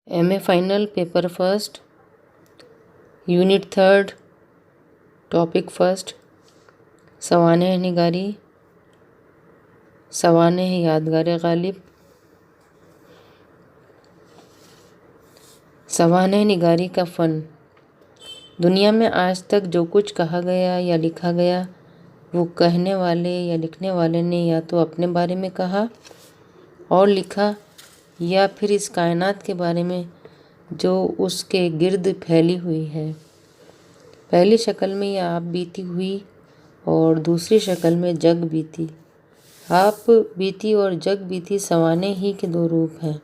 MA final paper first unit third topic first سوانح نگاری سوانح یادگار غالب سوانح نگاری کا فن دنیا میں آج تک جو کچھ کہا گیا یا لکھا گیا وہ کہنے والے یا لکھنے والے نے یا تو اپنے بارے میں کہا اور لکھا یا پھر اس کائنات کے بارے میں جو اس کے گرد پھیلی ہوئی ہے۔ پہلی شکل میں یہ آپ بیتی ہوئی اور دوسری شکل میں جگ بیتی۔ آپ بیتی اور جگ بیتی سوانح ہی کے دو روپ ہیں۔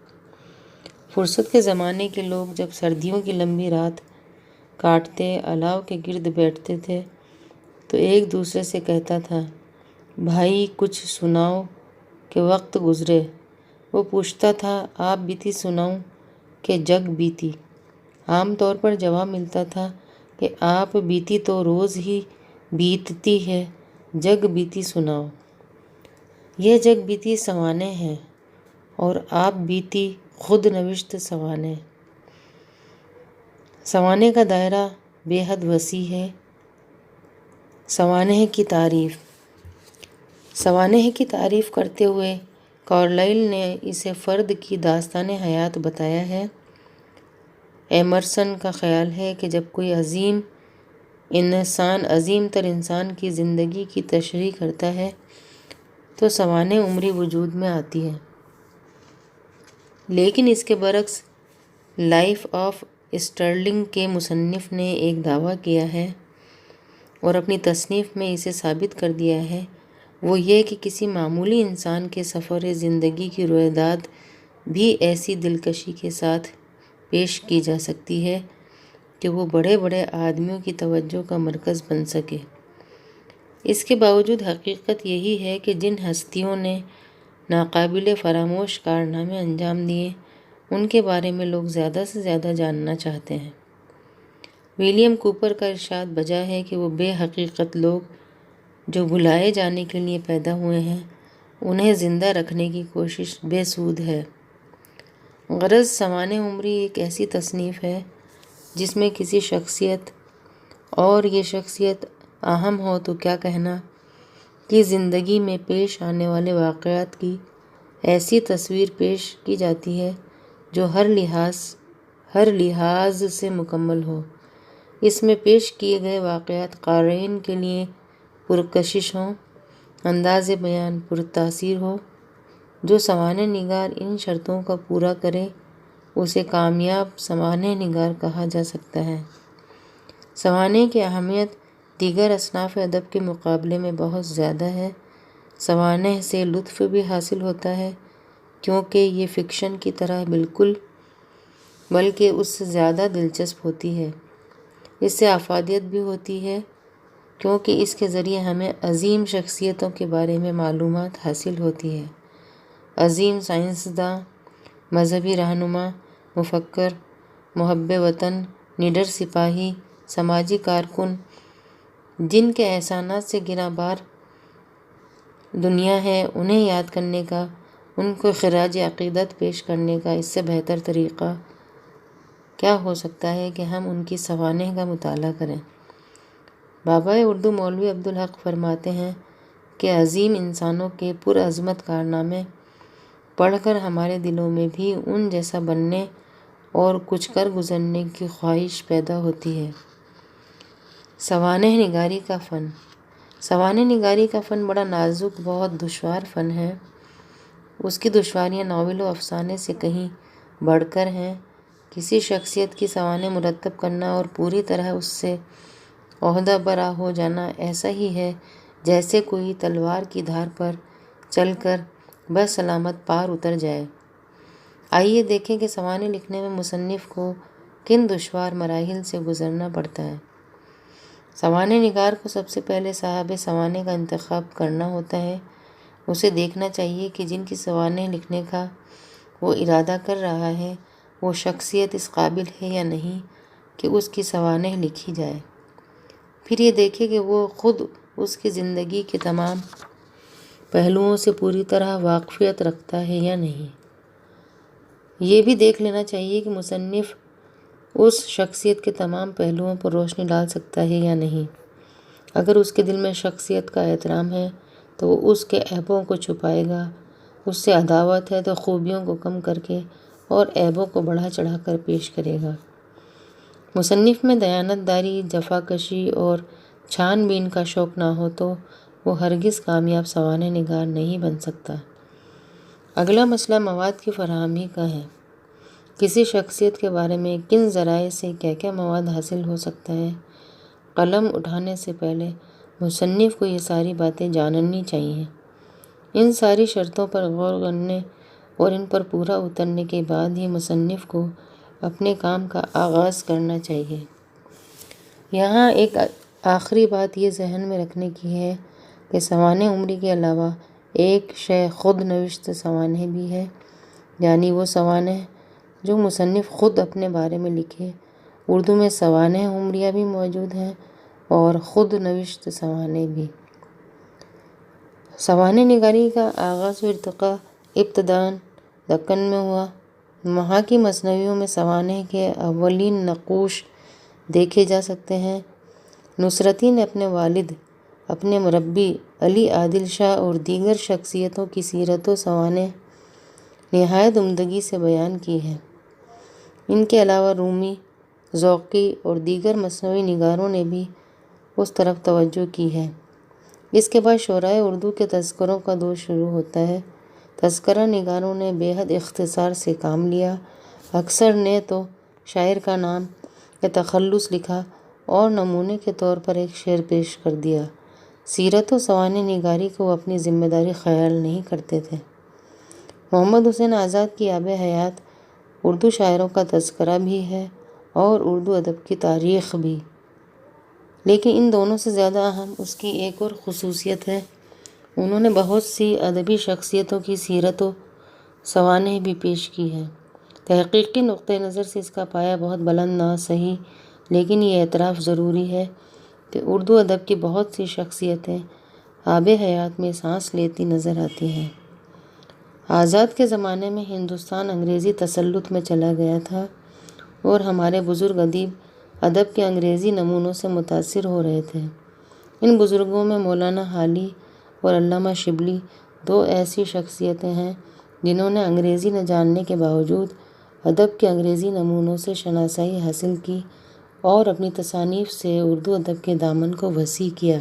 فرصت کے زمانے کے لوگ جب سردیوں کی لمبی رات کاٹتے الاؤ کے گرد بیٹھتے تھے تو ایک دوسرے سے کہتا تھا، بھائی کچھ سناؤ کہ وقت گزرے۔ وہ پوچھتا تھا، آپ بیتی سناؤں کہ جگ بیتی؟ عام طور پر جواب ملتا تھا کہ آپ بیتی تو روز ہی بیتتی ہے، جگ بیتی سناؤ۔ یہ جگ بیتی سوانح ہے اور آپ بیتی خود نوشت سوانح۔ سوانح کا دائرہ بے حد وسیع ہے۔ سوانح کی تعریف سوانح کی تعریف کرتے ہوئے کارلائل نے اسے فرد کی داستان حیات بتایا ہے۔ ایمرسن کا خیال ہے کہ جب کوئی عظیم تر انسان کی زندگی کی تشریح کرتا ہے تو سوانح عمری وجود میں آتی ہے، لیکن اس کے برعکس لائف آف اسٹرلنگ کے مصنف نے ایک دعویٰ کیا ہے اور اپنی تصنیف میں اسے ثابت کر دیا ہے، وہ یہ کہ کسی معمولی انسان کے سفر زندگی کی رویداد بھی ایسی دلکشی کے ساتھ پیش کی جا سکتی ہے کہ وہ بڑے بڑے آدمیوں کی توجہ کا مرکز بن سکے۔ اس کے باوجود حقیقت یہی ہے کہ جن ہستیوں نے ناقابل فراموش کارنامے انجام دیے ان کے بارے میں لوگ زیادہ سے زیادہ جاننا چاہتے ہیں۔ ولیم کوپر کا ارشاد بجا ہے کہ وہ بے حقیقت لوگ جو بھلائے جانے کے لیے پیدا ہوئے ہیں انہیں زندہ رکھنے کی کوشش بے سود ہے۔ غرض سوانح عمری ایک ایسی تصنیف ہے جس میں کسی شخصیت، اور یہ شخصیت اہم ہو تو کیا کہنا، کی زندگی میں پیش آنے والے واقعات کی ایسی تصویر پیش کی جاتی ہے جو ہر لحاظ سے مکمل ہو۔ اس میں پیش کیے گئے واقعات قارئین کے لیے پرکشش ہوں، انداز بیان پرتاثیر ہو۔ جو سوانح نگار ان شرطوں کو پورا کرے اسے کامیاب سوانح نگار کہا جا سکتا ہے۔ سوانح کی اہمیت دیگر اصناف ادب کے مقابلے میں بہت زیادہ ہے۔ سوانح سے لطف بھی حاصل ہوتا ہے کیونکہ یہ فکشن کی طرح بالکل بلکہ اس سے زیادہ دلچسپ ہوتی ہے۔ اس سے افادیت بھی ہوتی ہے کیونکہ اس کے ذریعے ہمیں عظیم شخصیتوں کے بارے میں معلومات حاصل ہوتی ہے۔ عظیم سائنسداں، مذہبی رہنما، مفکر، محب وطن، نڈر سپاہی، سماجی کارکن، جن کے احسانات سے گراں بار دنیا ہے، انہیں یاد کرنے کا، ان کو خراج عقیدت پیش کرنے کا اس سے بہتر طریقہ کیا ہو سکتا ہے کہ ہم ان کی سوانح کا مطالعہ کریں۔ بابائے اردو مولوی عبدالحق فرماتے ہیں کہ عظیم انسانوں کے پرعظمت کارنامے پڑھ کر ہمارے دلوں میں بھی ان جیسا بننے اور کچھ کر گزرنے کی خواہش پیدا ہوتی ہے۔ سوانح نگاری کا فن سوانح نگاری کا فن بڑا نازک، بہت دشوار فن ہے۔ اس کی دشواریاں ناول و افسانے سے کہیں بڑھ کر ہیں۔ کسی شخصیت کی سوانح مرتب کرنا اور پوری طرح اس سے عہدہ برا ہو جانا ایسا ہی ہے جیسے کوئی تلوار کی دھار پر چل کر بسلامت پار اتر جائے۔ آئیے دیکھیں کہ سوانح لکھنے میں مصنف کو کن دشوار مراحل سے گزرنا پڑتا ہے۔ سوانح نگار کو سب سے پہلے صاحب سوانح کا انتخاب کرنا ہوتا ہے۔ اسے دیکھنا چاہیے کہ جن کی سوانح لکھنے کا وہ ارادہ کر رہا ہے وہ شخصیت اس قابل ہے یا نہیں کہ اس کی سوانح لکھی جائے۔ پھر یہ دیکھے کہ وہ خود اس کی زندگی کے تمام پہلوؤں سے پوری طرح واقفیت رکھتا ہے یا نہیں۔ یہ بھی دیکھ لینا چاہیے کہ مصنف اس شخصیت کے تمام پہلوؤں پر روشنی ڈال سکتا ہے یا نہیں۔ اگر اس کے دل میں شخصیت کا احترام ہے تو وہ اس کے عیبوں کو چھپائے گا، اس سے عداوت ہے تو خوبیوں کو کم کر کے اور عیبوں کو بڑھا چڑھا کر پیش کرے گا۔ مصنف میں دیانتداری، جفاکشی اور چھان بین کا شوق نہ ہو تو وہ ہرگز کامیاب سوانح نگار نہیں بن سکتا۔ اگلا مسئلہ مواد کی فراہمی کا ہے۔ کسی شخصیت کے بارے میں کن ذرائع سے کیا کیا مواد حاصل ہو سکتا ہے؟ قلم اٹھانے سے پہلے مصنف کو یہ ساری باتیں جاننی چاہیے۔ ان ساری شرطوں پر غور کرنے اور ان پر پورا اترنے کے بعد ہی مصنف کو اپنے کام کا آغاز کرنا چاہیے۔ یہاں ایک آخری بات یہ ذہن میں رکھنے کی ہے کہ سوانح عمری کے علاوہ ایک شے خود نوشت سوانح بھی ہے، یعنی وہ سوانح جو مصنف خود اپنے بارے میں لکھے۔ اردو میں سوانح عمریہ بھی موجود ہیں اور خود نوشت سوانح بھی۔ سوانح نگاری کا آغاز و ارتقاء ابتداءً دکن میں ہوا۔ وہاں کی مثنویوں میں سوانح کے اولین نقوش دیکھے جا سکتے ہیں۔ نصرتی نے اپنے والد، اپنے مربی علی عادل شاہ اور دیگر شخصیتوں کی سیرت و سوانح نہایت عمدگی سے بیان کی ہے۔ ان کے علاوہ رومی، ذوقی اور دیگر مثنوی نگاروں نے بھی اس طرف توجہ کی ہے۔ اس کے بعد شعرائے اردو کے تذکروں کا دور شروع ہوتا ہے۔ تذکرہ نگاروں نے بے حد اختصار سے کام لیا۔ اکثر نے تو شاعر کا نام یا تخلص لکھا اور نمونے کے طور پر ایک شعر پیش کر دیا۔ سیرت و سوانح نگاری کو وہ اپنی ذمہ داری خیال نہیں کرتے تھے۔ محمد حسین آزاد کی آب حیات اردو شاعروں کا تذکرہ بھی ہے اور اردو ادب کی تاریخ بھی، لیکن ان دونوں سے زیادہ اہم اس کی ایک اور خصوصیت ہے، انہوں نے بہت سی ادبی شخصیتوں کی سیرت و سوانح بھی پیش کی ہے۔ تحقیقی نقطۂ نظر سے اس کا پایہ بہت بلند نہ صحیح، لیکن یہ اعتراف ضروری ہے کہ اردو ادب کی بہت سی شخصیتیں آب حیات میں سانس لیتی نظر آتی ہیں۔ آزاد کے زمانے میں ہندوستان انگریزی تسلط میں چلا گیا تھا اور ہمارے بزرگ ادیب ادب کے انگریزی نمونوں سے متاثر ہو رہے تھے۔ ان بزرگوں میں مولانا حالی اور علامہ شبلی دو ایسی شخصیتیں ہیں جنہوں نے انگریزی نہ جاننے کے باوجود ادب کے انگریزی نمونوں سے شناسائی حاصل کی اور اپنی تصانیف سے اردو ادب کے دامن کو وسیع کیا۔